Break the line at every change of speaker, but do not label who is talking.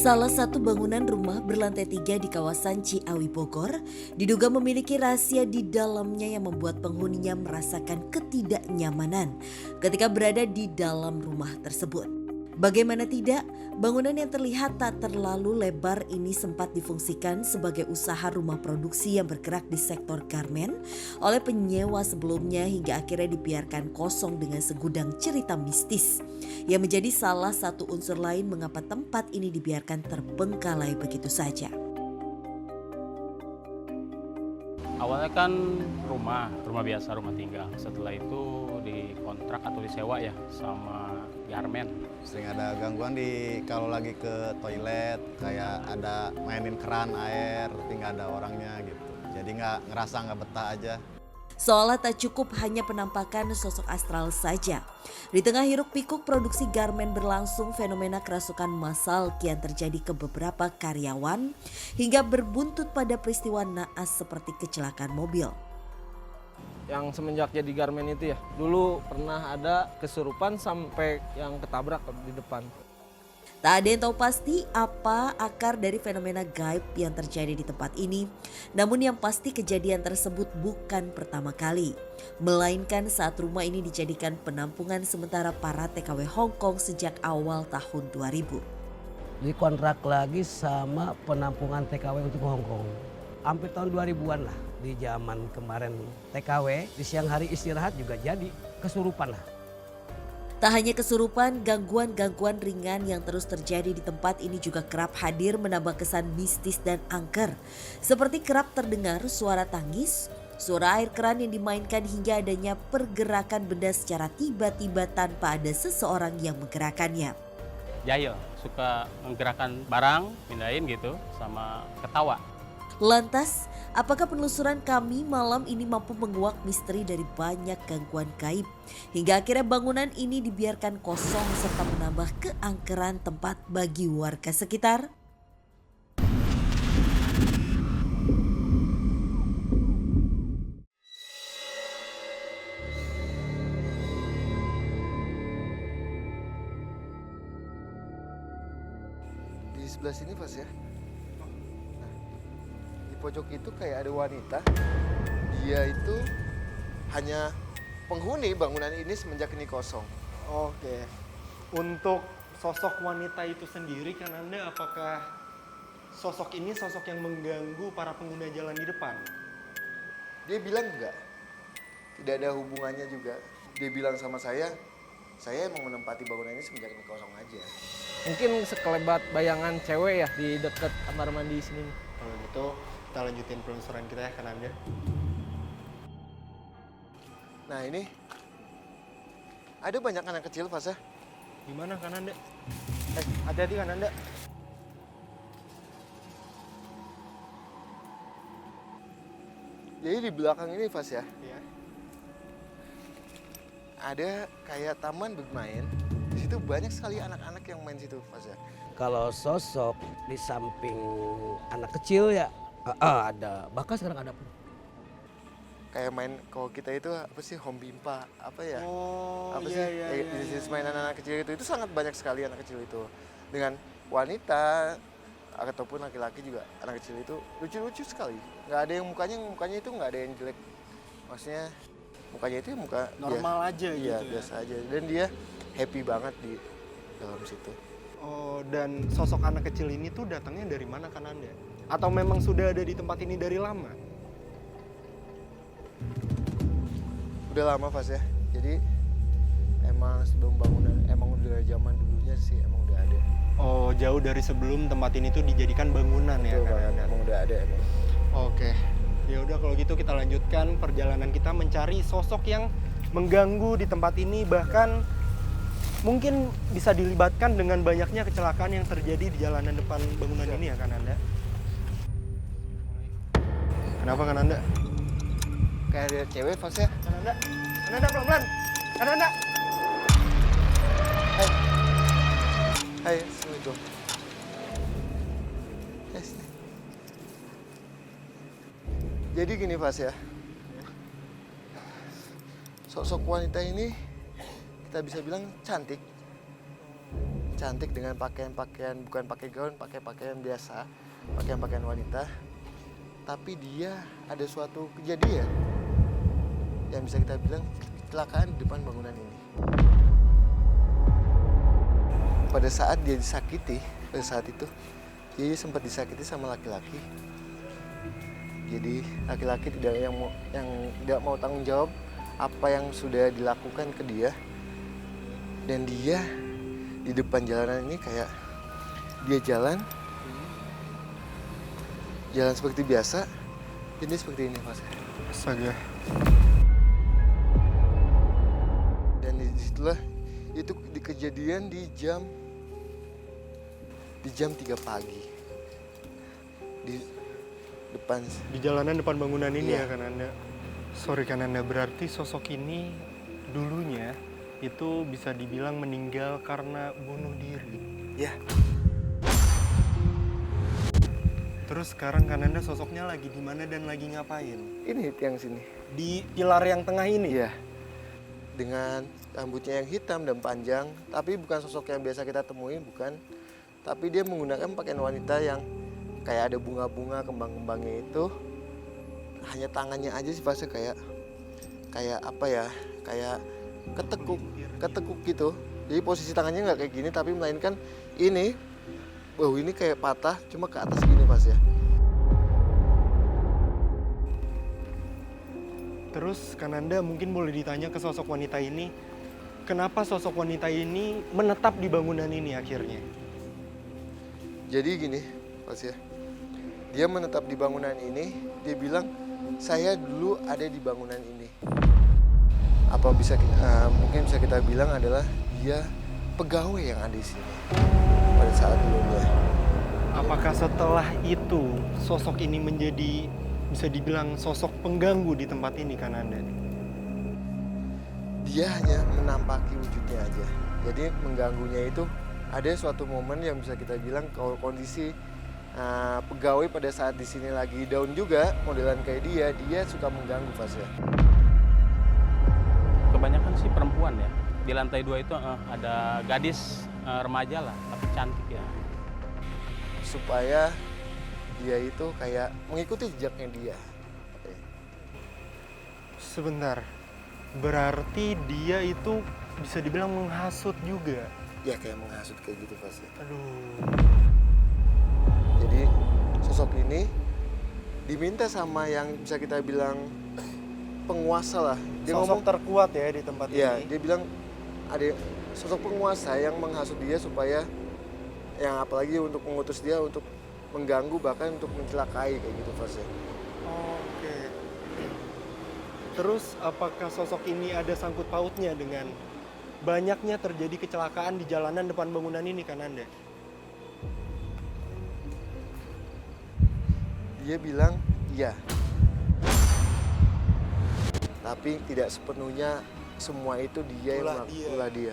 Salah satu bangunan rumah berlantai 3 di kawasan Ciawi Bogor diduga memiliki rahasia di dalamnya yang membuat penghuninya merasakan ketidaknyamanan ketika berada di dalam rumah tersebut. Bagaimana tidak, bangunan yang terlihat tak terlalu lebar ini sempat difungsikan sebagai usaha rumah produksi yang bergerak di sektor garmen oleh penyewa sebelumnya hingga akhirnya dibiarkan kosong dengan segudang cerita mistis yang menjadi salah satu unsur lain mengapa tempat ini dibiarkan terbengkalai begitu saja.
Awalnya kan rumah biasa, rumah tinggal. Setelah itu dikontrak atau disewa ya sama garmen.
Sering ada gangguan kalau lagi ke toilet, kayak ada mainin keran air, tapi nggak ada orangnya gitu. Jadi ngerasa nggak betah aja.
Seolah tak cukup hanya penampakan sosok astral saja. Di tengah hiruk pikuk produksi garmen berlangsung, fenomena kerasukan massal kian terjadi ke beberapa karyawan hingga berbuntut pada peristiwa naas seperti kecelakaan mobil.
Yang semenjak jadi garmen itu ya, dulu pernah ada kesurupan sampai yang ketabrak di depan.
Tak ada yang tahu pasti apa akar dari fenomena gaib yang terjadi di tempat ini. Namun yang pasti kejadian tersebut bukan pertama kali. Melainkan saat rumah ini dijadikan penampungan sementara para TKW Hong Kong sejak awal tahun 2000.
Dikontrak lagi sama penampungan TKW untuk Hong Kong. Hampir tahun 2000-an lah, di zaman kemarin TKW, di siang hari istirahat juga jadi kesurupan lah.
Tak hanya kesurupan, gangguan-gangguan ringan yang terus terjadi di tempat ini juga kerap hadir menambah kesan mistis dan angker. Seperti kerap terdengar suara tangis, suara air keran yang dimainkan hingga adanya pergerakan benda secara tiba-tiba tanpa ada seseorang yang menggerakkannya.
Jahil, suka menggerakkan barang, pindahin gitu, sama ketawa.
Lantas, apakah penelusuran kami malam ini mampu menguak misteri dari banyak gangguan gaib hingga akhirnya bangunan ini dibiarkan kosong serta menambah keangkeran tempat bagi warga sekitar?
Di sebelah sini pas ya. Pojok itu kayak ada wanita. Dia itu hanya penghuni bangunan ini semenjak ini kosong.
Oke. Untuk sosok wanita itu sendiri kan Anda apakah sosok ini sosok yang mengganggu para pengguna jalan di depan?
Dia bilang enggak. Tidak ada hubungannya juga. Dia bilang sama saya emang menempati bangunan ini semenjak ini kosong aja.
Mungkin sekelebat bayangan cewek ya di dekat kamar mandi sini.
Kalau gitu kita lanjutin penelusuran kita ya kan Anda.
Nah ini ada banyak anak kecil Fasa.
Gimana kan Anda? Hati-hati kan Anda.
Jadi di belakang ini Fas ya,
Iya.
ada kayak taman bermain. Di situ banyak sekali anak-anak yang main situ Fas ya.
Kalau sosok di samping anak kecil ya ada, bahkan sekarang ada pun.
Kayak main kalau kita itu apa sih home bimpa apa ya?
Oh
Apa
iya,
sih jenis mainan anak kecil itu sangat banyak sekali anak kecil itu dengan wanita ataupun laki-laki juga. Anak kecil itu lucu-lucu sekali, nggak ada yang mukanya itu nggak ada yang jelek, maksudnya mukanya itu muka
Normal aja
iya,
gitu ya?
biasa aja, dan dia happy banget di dalam situ.
Oh, dan sosok anak kecil ini tuh datangnya dari mana kan Anda? Atau memang sudah ada di tempat ini dari lama?
Udah lama Fas ya, jadi emang sebelum bangunan, emang udah zaman dulunya sih emang udah ada.
Oh, jauh dari sebelum tempat ini tuh dijadikan bangunan ya
Betul
kan
banget,
Anda?
emang udah ada emang.
Oke, ya udah kalau gitu kita lanjutkan perjalanan kita mencari sosok yang mengganggu di tempat ini, bahkan mungkin bisa dilibatkan dengan banyaknya kecelakaan yang terjadi di jalanan depan bangunan ini ya kan Anda? Kenapa kan Anda?
Kayak ada cewek Fas ya.
Kan Anda pelan-pelan, kan Anda.
Hai, assalamualaikum. Yes. Jadi gini Fas ya, sosok wanita ini kita bisa bilang cantik, cantik dengan pakaian-pakaian, bukan pakai gaun, pakai pakaian biasa, pakaian-pakaian wanita. Tapi dia ada suatu kejadian yang bisa kita bilang kecelakaan di depan bangunan ini. Pada saat dia disakiti, pada saat itu dia sempat disakiti sama laki-laki. Jadi laki-laki yang tidak mau tanggung jawab apa yang sudah dilakukan ke dia. Dan dia di depan jalanan ini kayak dia jalan seperti biasa, dan dia seperti ini Mas.
Astaga.
Dan disitulah itu di kejadian di jam 3 pagi di depan.
Di jalanan depan bangunan ini
Iya.
ya Kananda. Sorry Kananda, berarti sosok ini dulunya itu bisa dibilang meninggal karena bunuh diri.
Ya,
Terus sekarang Kananda sosoknya lagi di mana dan lagi ngapain?
ini yang sini.
Di pilar yang tengah ini?
Iya. Dengan rambutnya yang hitam dan panjang, tapi bukan sosok yang biasa kita temui, bukan. Tapi dia menggunakan pakaian wanita yang kayak ada bunga-bunga, kembang-kembangnya itu. Hanya tangannya aja sih fase kayak apa ya? Kayak ketekuk gitu. Jadi posisi tangannya nggak kayak gini, tapi melainkan ini, ini kayak patah, cuma ke atas gini pas ya.
Terus Kananda mungkin boleh ditanya ke sosok wanita ini, kenapa sosok wanita ini menetap di bangunan ini akhirnya?
Jadi gini, Mas ya. Dia menetap di bangunan ini, dia bilang, saya dulu ada di bangunan ini. Apa mungkin bisa kita bilang adalah dia pegawai yang ada di sini pada saat dulunya.
Apakah setelah itu sosok ini menjadi bisa dibilang sosok pengganggu di tempat ini Kananda?
Dia hanya menampaki wujudnya aja. Jadi mengganggunya itu ada suatu momen yang bisa kita bilang kalau kondisi pegawai pada saat di sini lagi down juga, modelan kayak dia suka mengganggu fase.
Kebanyakan sih perempuan ya. Di lantai 2 itu ada gadis remaja lah, tapi cantik ya.
Supaya dia itu kayak mengikuti jejaknya dia.
Sebentar, berarti dia itu bisa dibilang menghasut juga.
Ya kayak menghasut kayak gitu pasti.
Aduh.
Jadi sosok ini diminta sama yang bisa kita bilang penguasa lah. Dia
Sosok
ngomong,
terkuat ya di tempat
ya
ini.
dia bilang ada sosok penguasa yang menghasut dia supaya yang apalagi untuk mengutus dia untuk mengganggu bahkan untuk mencelakai kayak gitu fase.
Oke. Terus apakah sosok ini ada sangkut pautnya dengan banyaknya terjadi kecelakaan di jalanan depan bangunan ini Kananda?
Dia bilang iya. Tapi tidak sepenuhnya semua itu dia yang melakukan dia.